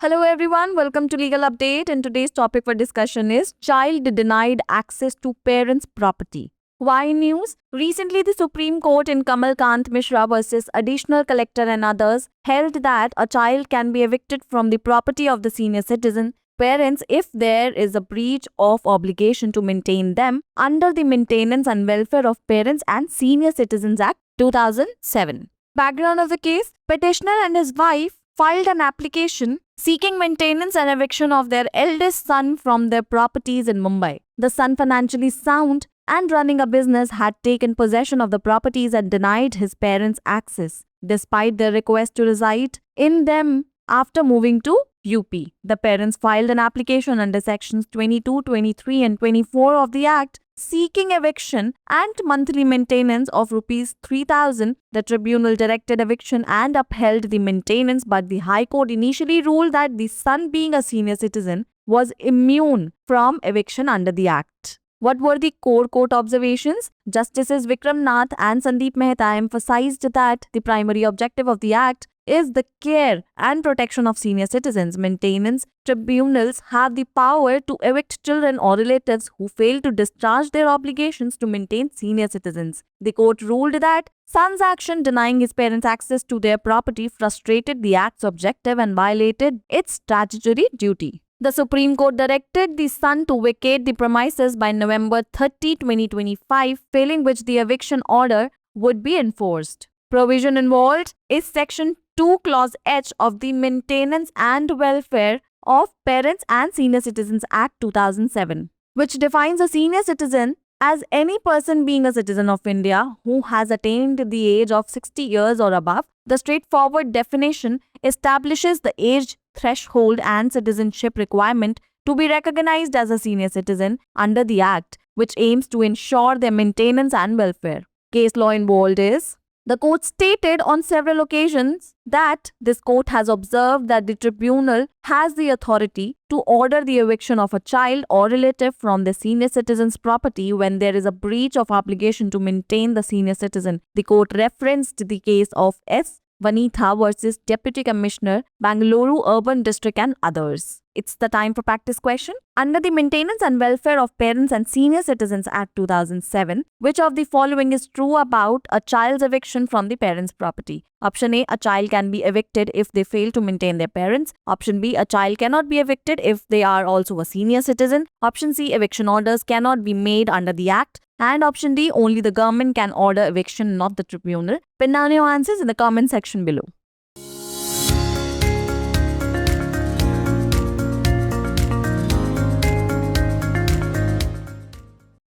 Hello everyone, welcome to Legal Update, and today's topic for discussion is child denied access to parents' property. Why news? Recently, the Supreme Court in Kamal Kant Mishra versus Additional Collector and others held that a child can be evicted from the property of the senior citizen parents if there is a breach of obligation to maintain them under the Maintenance and Welfare of Parents and Senior Citizens Act 2007. Background of the case: petitioner and his wife filed an application seeking maintenance and eviction of their eldest son from their properties in Mumbai. The son, financially sound and running a business, had taken possession of the properties and denied his parents access, despite their request to reside in them after moving to UP. The parents filed an application under sections 22, 23 and 24 of the Act seeking eviction and monthly maintenance of rupees 3,000. The tribunal directed eviction and upheld the maintenance, but the High Court initially ruled that the son, being a senior citizen, was immune from eviction under the Act. What were the core court observations? Justices Vikram Nath and Sandeep Mehta emphasized that the primary objective of the Act is the care and protection of senior citizens. Maintenance tribunals have the power to evict children or relatives who fail to discharge their obligations to maintain senior citizens. The court ruled that son's action denying his parents access to their property frustrated the Act's objective and violated its statutory duty. The Supreme Court directed the son to vacate the premises by November 30, 2025, failing which the eviction order would be enforced. Provision involved is Section 2 Clause H of the Maintenance and Welfare of Parents and Senior Citizens Act 2007, which defines a senior citizen as any person being a citizen of India who has attained the age of 60 years or above. The straightforward definition establishes the age threshold and citizenship requirement to be recognized as a senior citizen under the Act, which aims to ensure their maintenance and welfare. Case law involved is: the court stated on several occasions that this court has observed that the tribunal has the authority to order the eviction of a child or relative from the senior citizen's property when there is a breach of obligation to maintain the senior citizen. The court referenced the case of S. Vanitha versus Deputy Commissioner, Bangalore Urban District and others. It's the time for practice question. Under the Maintenance and Welfare of Parents and Senior Citizens Act 2007, which of the following is true about a child's eviction from the parent's property? Option A, a child can be evicted if they fail to maintain their parents. Option B, a child cannot be evicted if they are also a senior citizen. Option C, eviction orders cannot be made under the Act. And option D, only the government can order eviction, not the tribunal. Pin down your answers in the comment section below.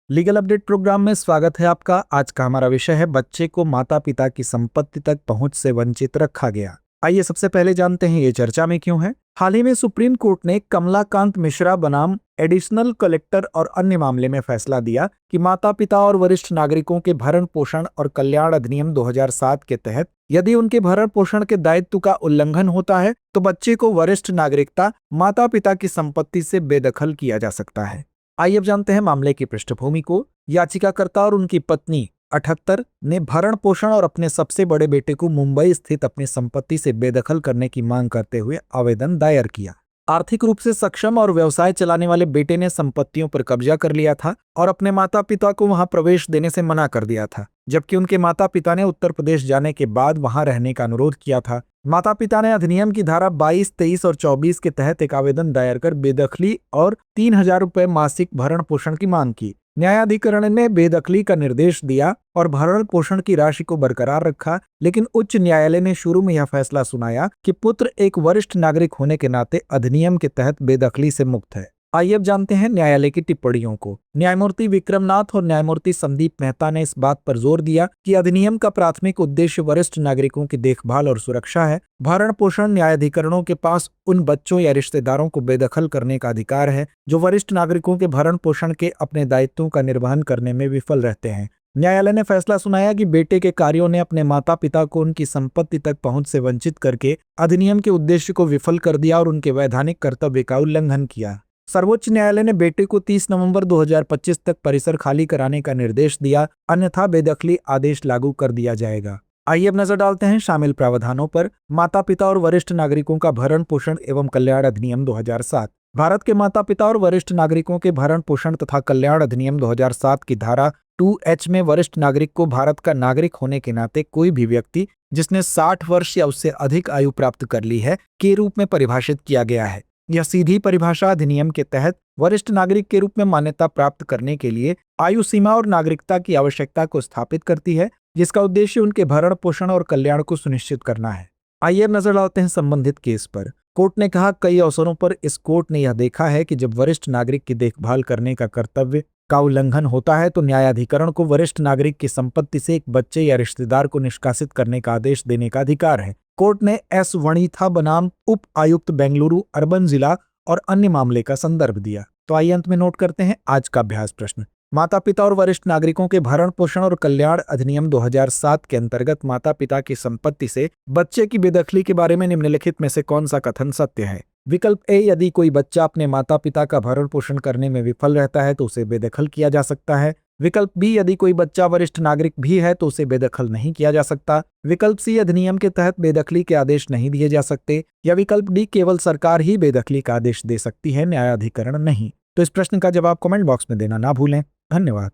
Legal update programme में स्वागत है आपका। आज का हमारा विषय है बच्चे को माता पिता की संपत्ति तक पहुंच से वंचित रखा गया। आइए सबसे पहले जानते हैं ये चर्चा में क्यों है। हाल ही में सुप्रीम कोर्ट ने कमलाकांत मिश्रा बनाम एडिशनल कलेक्टर और अन्य मामले में फैसला दिया कि माता पिता और वरिष्ठ नागरिकों के भरण पोषण और कल्याण अधिनियम 2007 के तहत यदि उनके भरण पोषण के दायित्व का उल्लंघन होता है तो बच्चे को वरिष्ठ नागरिकता माता पिता की संपत्ति से बेदखल किया जा सकता है। आइए अब जानते हैं मामले की पृष्ठभूमि को। याचिकाकर्ता और उनकी पत्नी 78 ने भरण पोषण और अपने सबसे बड़े बेटे को मुंबई स्थित अपनी संपत्ति से बेदखल करने की मांग करते हुए आवेदन दायर किया। आर्थिक रूप से सक्षम और व्यवसाय चलाने वाले बेटे ने संपत्तियों पर कब्जा कर लिया था और अपने माता पिता को वहां प्रवेश देने से मना कर दिया था, जबकि उनके माता पिता ने उत्तर प्रदेश जाने के बाद वहां रहने का अनुरोध किया था। माता पिता ने अधिनियम की धारा 22, 23 और 24 के तहत एक आवेदन दायर कर बेदखली और 3,000 रुपये मासिक भरण पोषण की मांग की। न्यायाधिकरण ने बेदखली का निर्देश दिया और भरण पोषण की राशि को बरकरार रखा, लेकिन उच्च न्यायालय ने शुरू में यह फैसला सुनाया कि पुत्र एक वरिष्ठ नागरिक होने के नाते अधिनियम के तहत बेदखली से मुक्त है। आइए अब जानते हैं न्यायालय की टिप्पणियों को। न्यायमूर्ति विक्रम नाथ और न्यायमूर्ति संदीप मेहता ने इस बात पर जोर दिया कि अधिनियम का प्राथमिक उद्देश्य वरिष्ठ नागरिकों की देखभाल और सुरक्षा है। भरण पोषण न्यायाधिकरणों के पास उन बच्चों या रिश्तेदारों को बेदखल करने का अधिकार है जो वरिष्ठ नागरिकों के भरण पोषण के अपने दायित्वों का निर्वहन करने में विफल रहते हैं। न्यायालय ने फैसला सुनाया कि बेटे के कार्यों ने अपने माता पिता को उनकी संपत्ति तक पहुंच से वंचित करके अधिनियम के उद्देश्य को विफल कर दिया और उनके वैधानिक कर्तव्य का उल्लंघन किया। सर्वोच्च न्यायालय ने बेटे को 30 नवंबर 2025 तक परिसर खाली कराने का निर्देश दिया, अन्यथा बेदखली आदेश लागू कर दिया जाएगा। आइए अब नजर डालते हैं शामिल प्रावधानों पर। माता पिता और वरिष्ठ नागरिकों का भरण पोषण एवं कल्याण अधिनियम 2007। भारत के माता पिता और वरिष्ठ नागरिकों के भरण पोषण तथा कल्याण अधिनियम 2007 की धारा 2H में वरिष्ठ नागरिक को भारत का नागरिक होने के नाते कोई भी व्यक्ति जिसने 60 वर्ष या उससे अधिक आयु प्राप्त कर ली है के रूप में परिभाषित किया गया है। यह सीधी परिभाषा अधिनियम के तहत वरिष्ठ नागरिक के रूप में मान्यता प्राप्त करने के लिए आयु सीमा और नागरिकता की आवश्यकता को स्थापित करती है, जिसका उद्देश्य उनके भरण पोषण और कल्याण को सुनिश्चित करना है। आइए अब नजर डालते हैं संबंधित केस पर। कोर्ट ने कहा, कई अवसरों पर इस कोर्ट ने यह देखा है कि जब वरिष्ठ नागरिक की देखभाल करने का कर्तव्य का उल्लंघन होता है तो न्यायाधिकरण को वरिष्ठ नागरिक की संपत्ति से एक बच्चे या रिश्तेदार को निष्कासित करने का आदेश देने का अधिकार है। कोर्ट ने एस वणिथा बनाम उप आयुक्त बेंगलुरु अर्बन जिला और अन्य मामले का संदर्भ दिया। तो आइए अंत में नोट करते हैं आज का अभ्यास प्रश्न। माता पिता और वरिष्ठ नागरिकों के भरण पोषण और कल्याण अधिनियम 2007 के अंतर्गत माता पिता की संपत्ति से बच्चे की बेदखली के बारे में निम्नलिखित में से कौन सा कथन सत्य है? विकल्प ए, यदि कोई बच्चा अपने माता पिता का भरण पोषण करने में विफल रहता है तो उसे बेदखल किया जा सकता है। विकल्प बी, यदि कोई बच्चा वरिष्ठ नागरिक भी है तो उसे बेदखल नहीं किया जा सकता। विकल्प सी, अधिनियम के तहत बेदखली के आदेश नहीं दिए जा सकते। या विकल्प डी, केवल सरकार ही बेदखली का आदेश दे सकती है, न्यायाधिकरण नहीं। तो इस प्रश्न का जवाब कमेंट बॉक्स में देना ना भूलें। धन्यवाद।